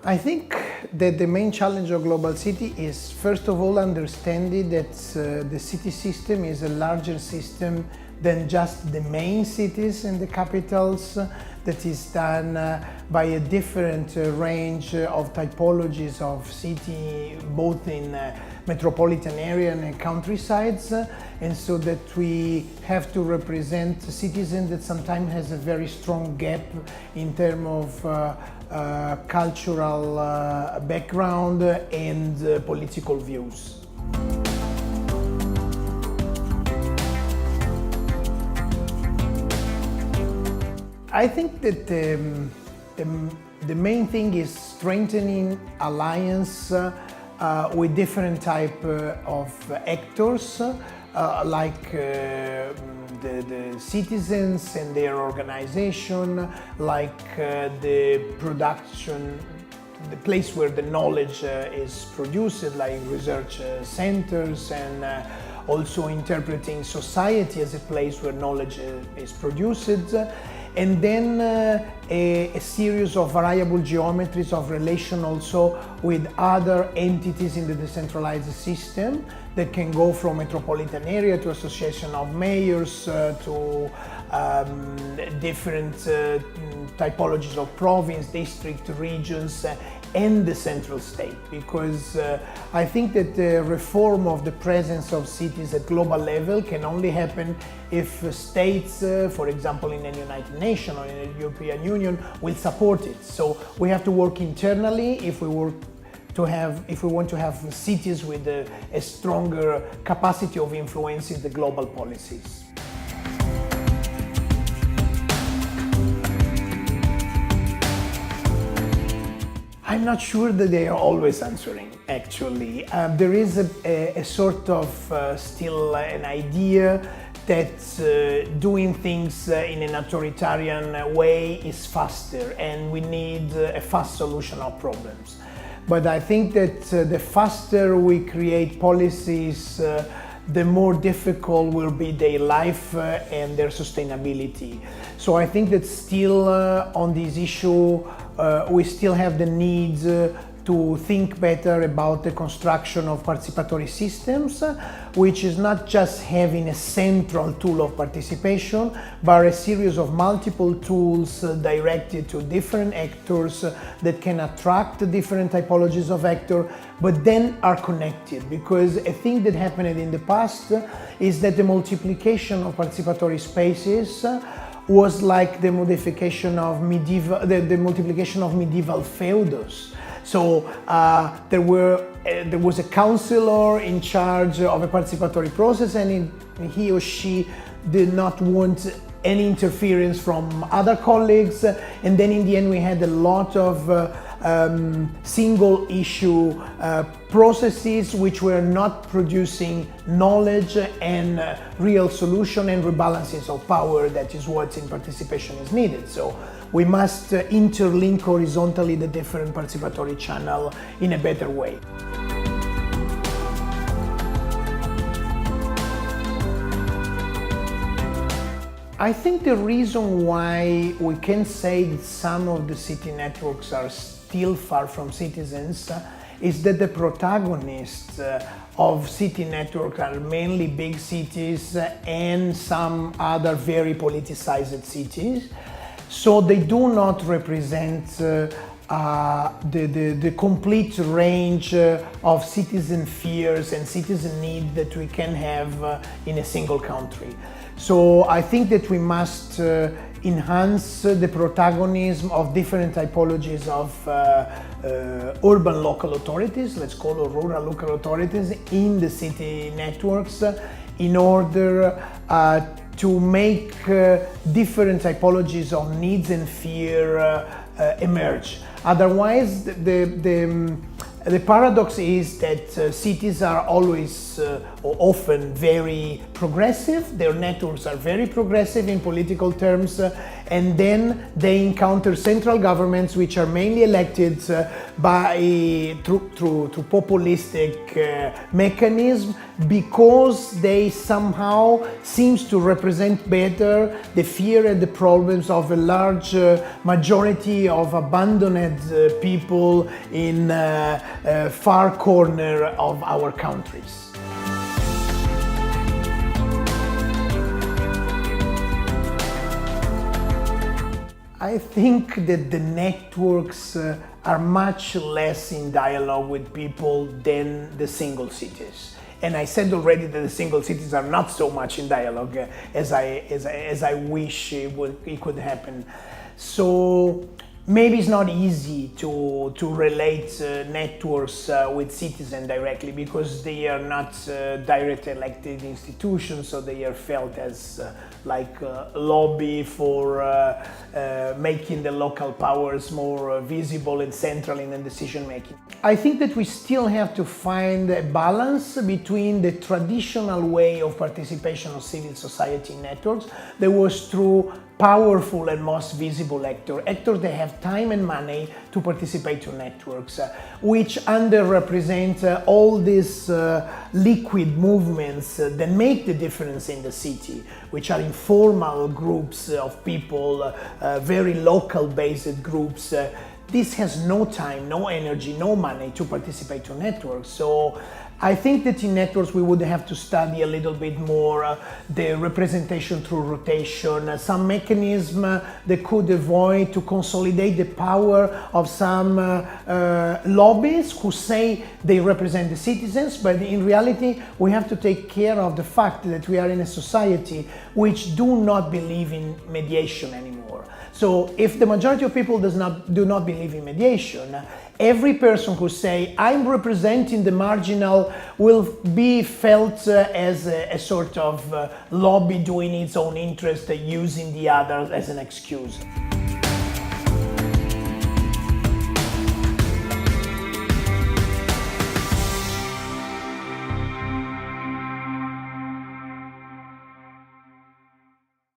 I think that the main challenge of global city is, first of all, understanding that the city system is a larger system than just the main cities and the capitals, that is done by a different range of typologies of city, both in metropolitan area and countrysides, and so that we have to represent citizens that sometimes has a very strong gap in terms of cultural background and political views. I think that the main thing is strengthening alliance with different type of actors, like the citizens and their organization, like the production, the place where the knowledge is produced, like research centers, and also interpreting society as a place where knowledge is produced. And then a series of variable geometries of relation also with other entities in the decentralized system that can go from metropolitan area to association of mayors to different typologies of province, district, regions, and the central state, because I think that the reform of the presence of cities at global level can only happen if states, for example in the United Nations or in the European Union, will support it. So we have to work internally if we want to have cities with a stronger capacity of influencing the global policies. I'm not sure that they are always answering, actually. There is a sort of still an idea that doing things in an authoritarian way is faster and we need a fast solution of problems. But I think that the faster we create policies, the more difficult will be their life and their sustainability. So I think that still on this issue, we still have the need to think better about the construction of participatory systems, which is not just having a central tool of participation, but a series of multiple tools directed to different actors that can attract different typologies of actors, but then are connected. Because a thing that happened in the past is that the multiplication of participatory spaces was like the multiplication of medieval feudos. So there was a councillor in charge of a participatory process, and he or she did not want any interference from other colleagues, and then in the end we had a lot of single issue processes which were not producing knowledge and real solution and rebalancing of power. That is what in participation is needed. So we must interlink horizontally the different participatory channels in a better way. I think the reason why we can say that some of the city networks are still far from citizens is that the protagonists of city networks are mainly big cities and some other very politicized cities. So they do not represent the complete range of citizen fears and citizen need that we can have in a single country. So I think that we must enhance the protagonism of different typologies of urban local authorities, let's call it rural local authorities, in the city networks in order to make different typologies of needs and fear emerge. Otherwise, the paradox is that cities are always or often very progressive, their networks are very progressive in political terms, and then they encounter central governments which are mainly elected through populistic mechanism, because they somehow seems to represent better the fear and the problems of a large majority of abandoned people in far corner of our countries. I think that the networks are much less in dialogue with people than the single cities. And I said already that the single cities are not so much in dialogue as I wish it could happen. So maybe it's not easy to relate networks with citizens directly, because they are not direct elected institutions, so they are felt as like a lobby for making the local powers more visible and central in the decision making. I think that we still have to find a balance between the traditional way of participation of civil society networks that was through powerful and most visible actors that have time and money to participate to networks, which underrepresent all these liquid movements that make the difference in the city, which are informal groups of people, very local based groups. This has no time, no energy, no money to participate to networks. So I think that in networks we would have to study a little bit more the representation through rotation, some mechanism that could avoid to consolidate the power of some lobbyists who say they represent the citizens, but in reality we have to take care of the fact that we are in a society which do not believe in mediation anymore. So if the majority of people do not believe in mediation, every person who say, I'm representing the marginal, will be felt as a sort of lobby doing its own interest, using the others as an excuse.